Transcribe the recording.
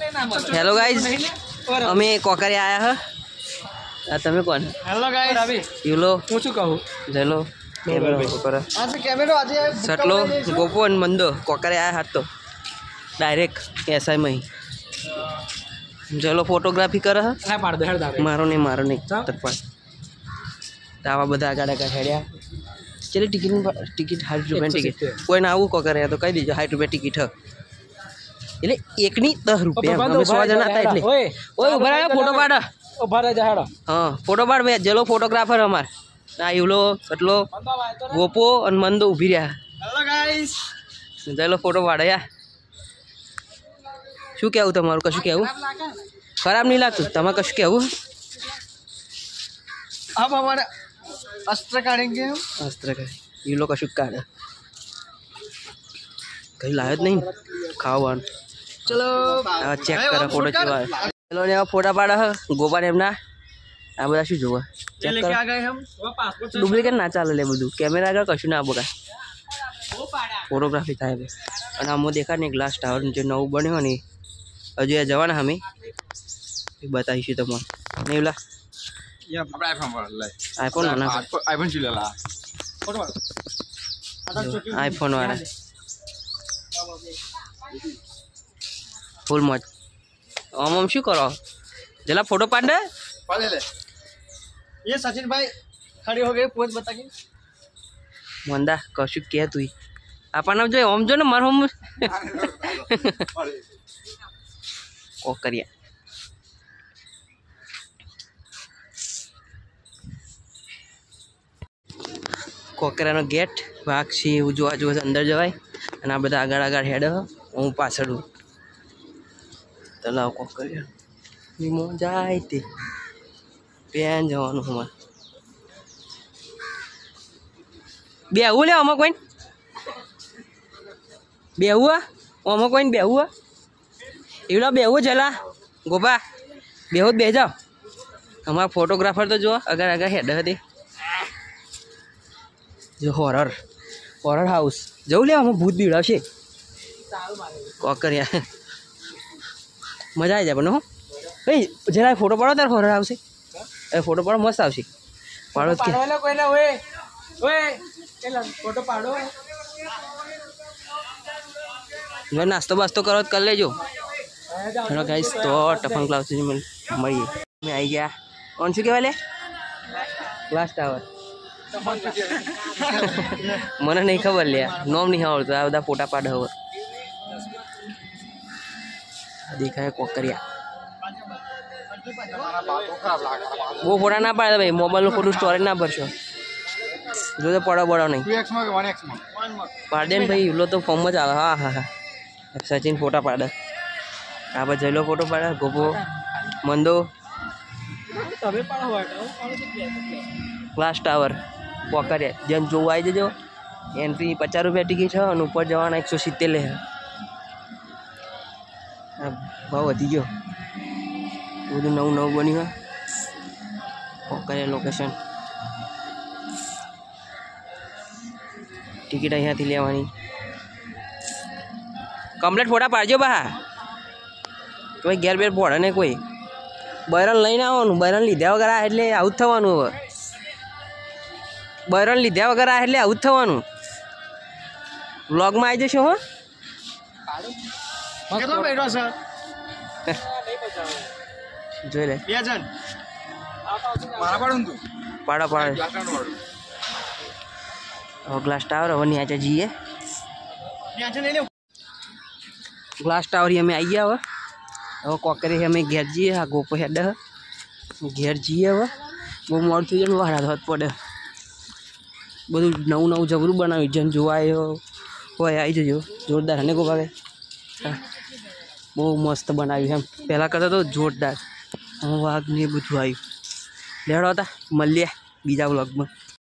hello guys अमे कोकरे आया है તમે કોણ હેલો ગાઈસ રવિ યુલો હું શું કહું જયલો આ કેમેરો આજે સટલો ગોપો અને મંદો કોકરે આયા હાથ તો ડાયરેક્ટ એસઆઈ માં જયલો ફોટોગ્રાફી કરે હે ના પાડ દે હેડ દાવે મારો નહીં તરપાસ આવા બધા આગળ આગળ હેડ્યા ચલે ટિકિટ 60 રૂપિયા ટિકિટ કોઈ ના આવું કોકરે તો કહી દીજો 60 રૂપિયા ટિકિટ હ એટલે એકની 10 રૂપિયા અમે 100 જણા હતા એટલે ઓય ઉભા રહો ફોટો પાડ ઉભા રહે જા હેડો हाँ फोटो पाड़ में जेलो फोटोग्राफर हमार ना युलो सटलो गोपो और मंदो उभी रहा હેલો ગાઈસ जेलो फोटो पाड़ या शू कहूँ तमारू कशु कहूँ खराब नहीं लगत तमारे कशु कहूँ अब हमारे अस्त्र काटेंगे हम अस्त्र का युलो कशु काढ़ कहीं लायत नहीं खावा चलो चेक करो फोटो चुवा चलो ने फोटा पाड़ा है गोपा ने एमना आ બધા શું જોવા ये लेके आ गए हम पासपोर्ट ડુપ્લિકેટ ના ચાલે લે બધું કેમેરા આગળ કશું ના બગાય ફોટોગ્રાફી થાય બસ અને આમાં દેખાય ને ગ્લાસ ટાવર જે નવું બન્યું ને હજુ એ જવાના અમે એ બતાવીશું તમને નહીં ઓલા ये अपना आईफोन वाला ले આઈફોન ના आईफोन चले ला फोटो આઈફોન વાળા ફૂલ મોજ આમ શું કરો જલા ફોટો પાડ દે ले ले ये सचिन भाई खड़े हो गए पोज बता के મંદા કશું કે તું આપણને જો આમ જો ને માર હોમ કો કર્યા કોકરાનો ગેટ વાઘ છે એવું જોવા જોવા અંદર જવાય અને આ બધા આગળ આગળ હેડ હું પાછળ તલાવ કોકરિયા નીમો જાય તે પેન જવાનું અમારે બેહવું લે આમાં કોઈ બેહવું આમાં કોઈ બેહવું એવડા બેહવું જલા ગોપા બેહો બે જાઓ અમારા ફોટોગ્રાફર તો જો અગર આગળ હેડ હતી જો હોરર હાઉસ જવું લે આમાં ભૂત બીડાવશે કોકરિયા મજા આવી જાય પણ હો ભાઈ જરા ફોટો પાડો તાર હોરર આવશે એ ફોટો પાડો મસ્ત આવશે પાડો કે કોઈલા ઓય ઓય એલા ફોટો પાડો જો નાસ્તો બાસ્તો કરો તો કરી લેજો હેલો ગાઈસ તો ટફન ક્લાસ મળીએ અમે આવી ગયા કોણ શું કહેવાય લે ગ્લાસ ટાવર મને નહીં ખબર લે નોમ નહીં આવડતું આ બધા ફોટા પાડ હવે દેખાય કોકરિયા બહુ ફોટા ના પાડે ભાઈ મોબાઈલનું ખોટું સ્ટોરેજ ના ભરશો જો તો પડો નહીં પાડે ને ભાઈ એલો તો ફોર્મ જ આવે હા હા હા સચિન ફોટા પાડે આ પછી જયલો ફોટો પાડે ગોપો મંદો ગ્લાસ ટાવર કોકરિયા જેમ જોવા આવી જજો એન્ટ્રી 50 રૂપિયા ટિકિટ છે અને ઉપર જવાના 170 લે ભાવ વધી ગયો બધું નવું બન્યું કોકરિયા લોકેશન ટિકિટ અહીંયાથી લેવાની કમ્પ્લીટ ફોટા પાડજો બા કોઈ ઘેર બેર પડે ને કોઈ બૈરણ લઈને આવવાનું બૈરણ લીધા વગર આ એટલે આવું જ થવાનું હવે બૈરણ લીધા વગર આ એટલે આવું જ થવાનું વ્લોગમાં આવી જશો હો કેટલો બેઠો સર જોઈ લે બે જણ મારા પાડું તું પાડો ગ્લાસ ટાવર હવે ન્યાચે જઈએ ગ્લાસ ટાવર અમે આવી ગયા હવે કોકરી અમે ઘેર જઈએ આ ગોપો હેડ ઘેર જઈએ હવે બહુ મોડું થઈ જાય વાળા હાથ પડે બધું નવું જબરું બનાવ્યું જેમ જોવા આવ્યો હોય આવી જજો જોરદાર અને ગોપા બહુ મસ્ત બનાવ્યું એમ પહેલાં કરતાં તો જોરદાર વાઘ ને બધું આવ્યું લેડો હતા મળીએ બીજા વ્લોગમાં